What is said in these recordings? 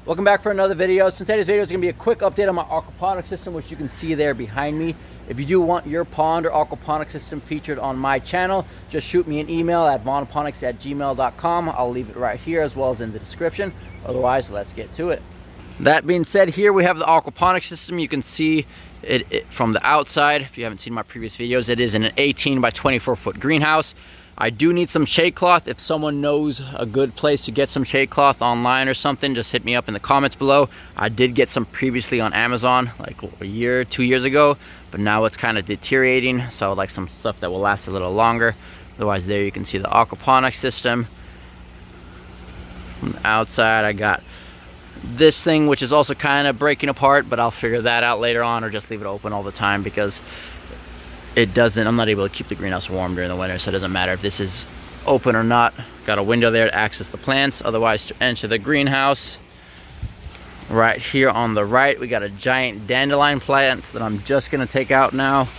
Welcome back for another video. So today's video is going to be a quick update on my aquaponic system, which you can see there behind me. If you do want your pond or aquaponic system featured on my channel, just shoot me an email at aquaponics@gmail.com. I'll leave it right here as well as in the description. Otherwise, let's get to it. That being said, here we have the aquaponic system. You can see it from the outside. If you haven't seen my previous videos, it is in an 18 by 24 foot greenhouse. I do need some shade cloth. If someone knows a good place to get some shade cloth online or something, just hit me up in the comments below. I did get some previously on Amazon like a year, 2 years ago, but now it's kind of deteriorating. So I would like some stuff that will last a little longer. Otherwise, there you can see the aquaponic system. From the outside, I got this thing, which is also kind of breaking apart, but I'll figure that out later on, or just leave it open all the time because I'm not able to keep the greenhouse warm during the winter, so it doesn't matter if this is open or not. Got a window there to access the plants. Otherwise, to enter the greenhouse, right here on the right, we got a giant dandelion plant that I'm just gonna take out now.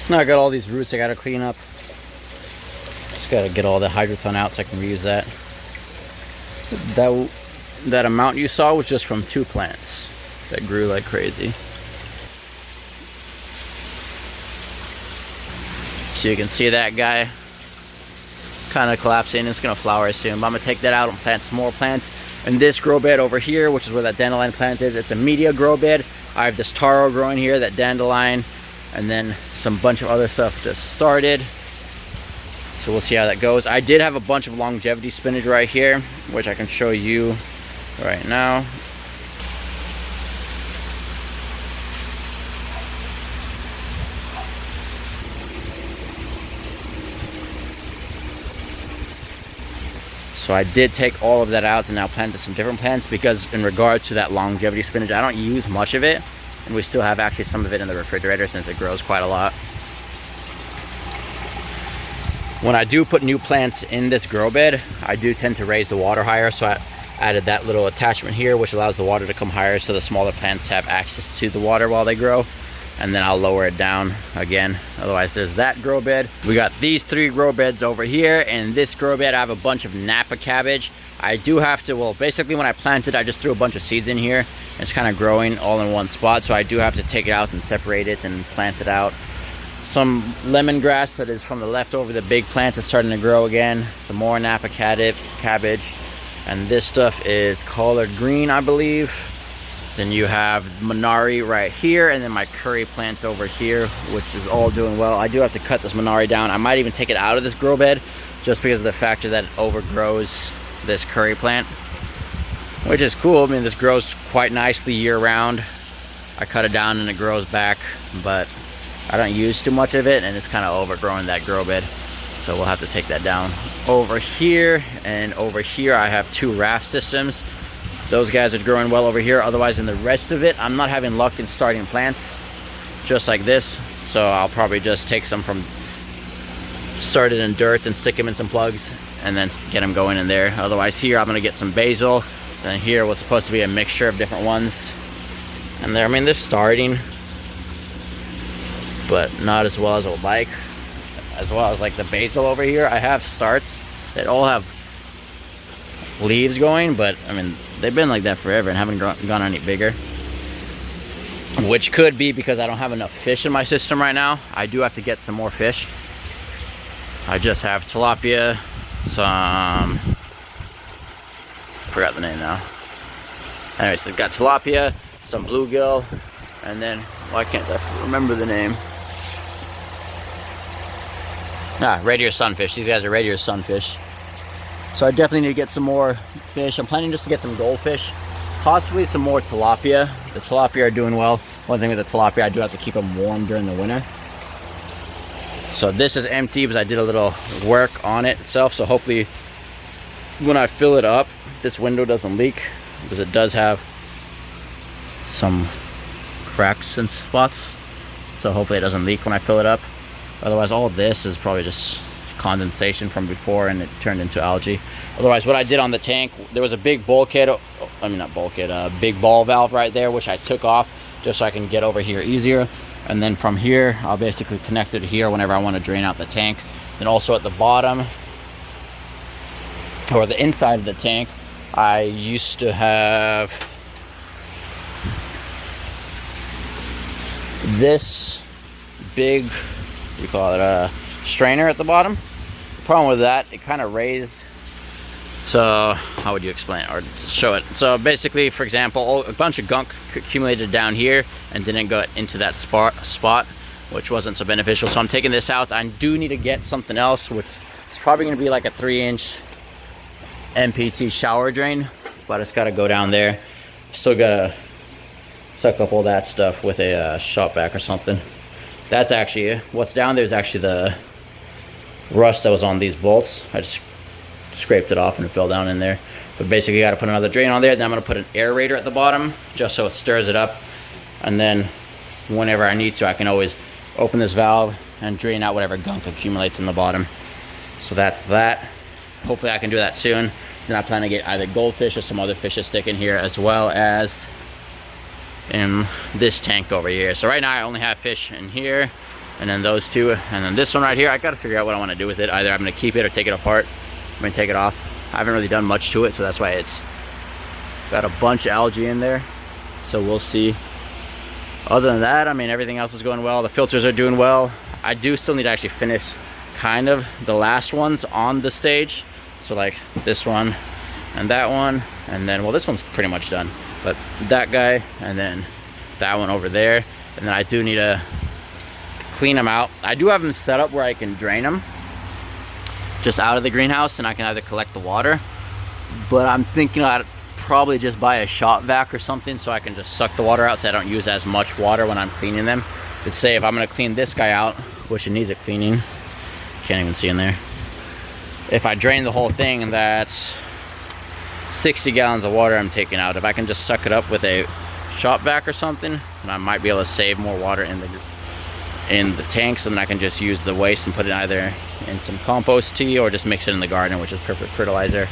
Now I got all these roots I gotta clean up. Just gotta get all the hydroton out so I can reuse that. That amount you saw was just from 2 plants that grew like crazy. So you can see that guy kind of collapsing. It's gonna flower soon, but I'm gonna take that out and plant some more plants. And this grow bed over here, which is where that dandelion plant is, it's a media grow bed. I have this taro growing here, that dandelion, and then some bunch of other stuff just started. So we'll see how that goes. I did have a bunch of longevity spinach right here, which I can show you right now. So I did take all of that out and now planted some different plants, because in regards to that longevity spinach, I don't use much of it, and we still have actually some of it in the refrigerator since it grows quite a lot. When I do put new plants in this grow bed, I do tend to raise the water higher, so I added that little attachment here, which allows the water to come higher so the smaller plants have access to the water while they grow. And then I'll lower it down again. Otherwise, there's that grow bed. We got these 3 grow beds over here, and this grow bed I have a bunch of Napa cabbage. I do have to, well, basically when I planted, I just threw a bunch of seeds in here. It's kind of growing all in one spot, so I do have to take it out and separate it and plant it out. Some lemongrass that is from the leftover, the big plant is starting to grow again. Some more Napa cabbage. And this stuff is collard green, I believe. Then you have Minari right here, and then my curry plant over here, which is all doing well. I do have to cut this Minari down. I might even take it out of this grow bed just because of the factor that it overgrows this curry plant, which is cool. I mean, this grows quite nicely year round. I cut it down and it grows back, but I don't use too much of it, and it's kind of overgrowing that grow bed, so we'll have to take that down. Over here and over here I have 2 raft systems. Those guys are growing well over here. Otherwise, in the rest of it, I'm not having luck in starting plants just like this, so I'll probably just take some from started in dirt and stick them in some plugs and then get them going in there. Otherwise, here I'm gonna get some basil, and here was supposed to be a mixture of different ones, and there, I mean, they're starting, but not as well as I would like. As well as like the basil over here, I have starts that all have leaves going, but I mean, they've been like that forever and haven't gone any bigger, which could be because I don't have enough fish in my system right now. I do have to get some more fish. I just have tilapia, some, forgot the name now. Anyway, so I've got tilapia, some bluegill, and then, why can't I remember the name? Radier sunfish. These guys are radier sunfish. So I definitely need to get some more fish. I'm planning just to get some goldfish, possibly some more tilapia. The tilapia are doing well. One thing with the tilapia, I do have to keep them warm during the winter. So this is empty because I did a little work on it itself. So hopefully when I fill it up, this window doesn't leak, because it does have some cracks and spots. So hopefully it doesn't leak when I fill it up. Otherwise, all of this is probably just condensation from before and it turned into algae. Otherwise, what I did on the tank, there was a big bulkhead, I mean not bulkhead, a big ball valve right there, which I took off just so I can get over here easier. And then from here, I'll basically connect it here whenever I want to drain out the tank. Then also at the bottom, or the inside of the tank, I used to have this big, what do you call it, a strainer at the bottom. The problem with that, it kind of raised. So how would you explain it or show it? So basically, for example, a bunch of gunk accumulated down here and didn't go into that spot, which wasn't so beneficial. So I'm taking this out. I do need to get something else, which is probably going to be like a 3-inch MPT shower drain, but it's got to go down there. Still got to suck up all that stuff with a shop vac or something. That's actually what's down there is actually the rust that was on these bolts. I just scraped it off and it fell down in there. But basically, got to put another drain on there. Then I'm going to put an aerator at the bottom just so it stirs it up. And then whenever I need to, I can always open this valve and drain out whatever gunk accumulates in the bottom. So that's that. Hopefully I can do that soon. Then I plan to get either goldfish or some other fish to stick in here, as well as in this tank over here. So right now I only have fish in here, and then those two, and then this one right here. I got to figure out what I want to do with it. Either I'm going to keep it or take it apart. I'm going to take it off. I haven't really done much to it, so that's why it's got a bunch of algae in there. So we'll see. Other than that, I mean, everything else is going well. The filters are doing well. I do still need to actually finish kind of the last ones on the stage. So like this one and that one, and then, well, this one's pretty much done, but that guy and then that one over there. And then I do need to clean them out. I do have them set up where I can drain them just out of the greenhouse, and I can either collect the water, but I'm thinking I'd probably just buy a shop vac or something so I can just suck the water out so I don't use as much water when I'm cleaning them. Let's say if I'm going to clean this guy out, which it needs a cleaning, can't even see in there. If I drain the whole thing, that's 60 gallons of water I'm taking out. If I can just suck it up with a shop vac or something, and I might be able to save more water in the tanks, and then I can just use the waste and put it either in some compost tea or just mix it in the garden, which is perfect fertilizer.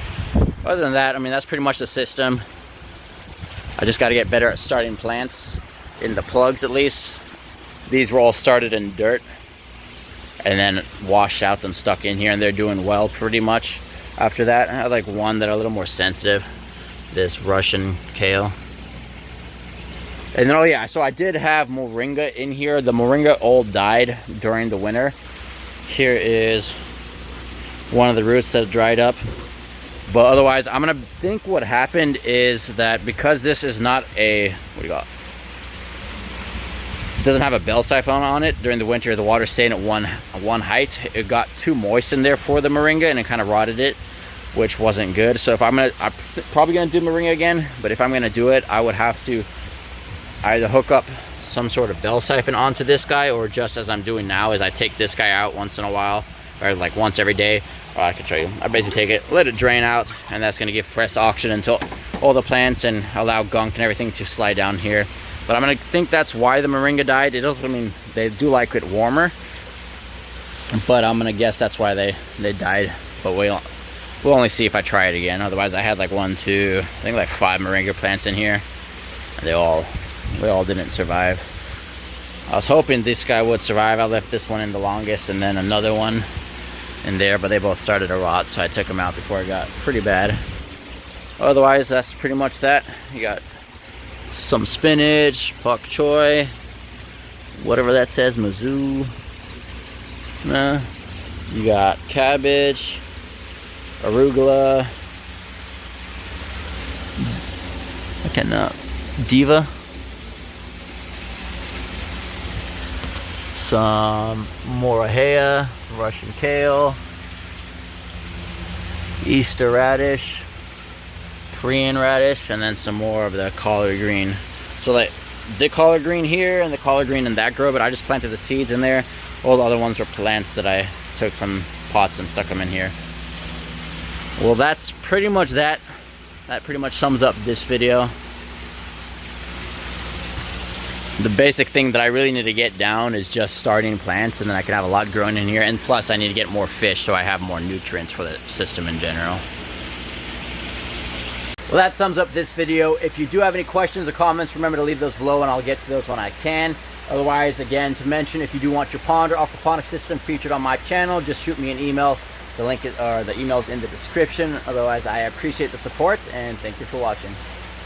Other than that, I mean, that's pretty much the system. I just got to get better at starting plants in the plugs, at least. These were all started in dirt and then washed out and stuck in here, and they're doing well pretty much. After that, I had like one that are a little more sensitive, this Russian kale. And then, oh yeah, so I did have moringa in here. The moringa all died during the winter. Here is one of the roots that dried up. But otherwise, I'm gonna think what happened is that because this is not a, what do you call it? It doesn't have a bell siphon on it. During the winter, the water stayed at one height. It got too moist in there for the moringa, and it kind of rotted it, which wasn't good. So if I'm probably gonna do moringa again, but if I'm gonna do it, I would have to either hook up some sort of bell siphon onto this guy, or just as I'm doing now is I take this guy out once in a while, or like once every day. Or I can show you. I basically take it, let it drain out, and that's gonna give fresh oxygen until all the plants and allow gunk and everything to slide down here. But I'm gonna think that's why the moringa died. It doesn't, I mean, they do like it warmer, but I'm gonna guess that's why they died. But we'll only see if I try it again. Otherwise, I had like 1, 2, I think like 5 moringa plants in here, and they all didn't survive. I was hoping this guy would survive. I left this one in the longest, and then another one in there, but they both started to rot, so I took them out before it got pretty bad. Otherwise, that's pretty much that. You got some spinach, pak choy, whatever that says, mizu. You got cabbage, arugula, diva, some morahea, Russian kale, Easter radish, Korean radish, and then some more of the collard green. So like the collard green here and the collard green in that grow, but I just planted the seeds in there. All the other ones were plants that I took from pots and stuck them in here. Well, that's pretty much that. That pretty much sums up this video. The basic thing that I really need to get down is just starting plants, and then I can have a lot growing in here. And plus I need to get more fish so I have more nutrients for the system in general. Well, that sums up this video. If you do have any questions or comments, remember to leave those below and I'll get to those when I can. Otherwise, again, to mention, if you do want your pond or aquaponics system featured on my channel, just shoot me an email. The link is, or the email is in the description. Otherwise, I appreciate the support and thank you for watching.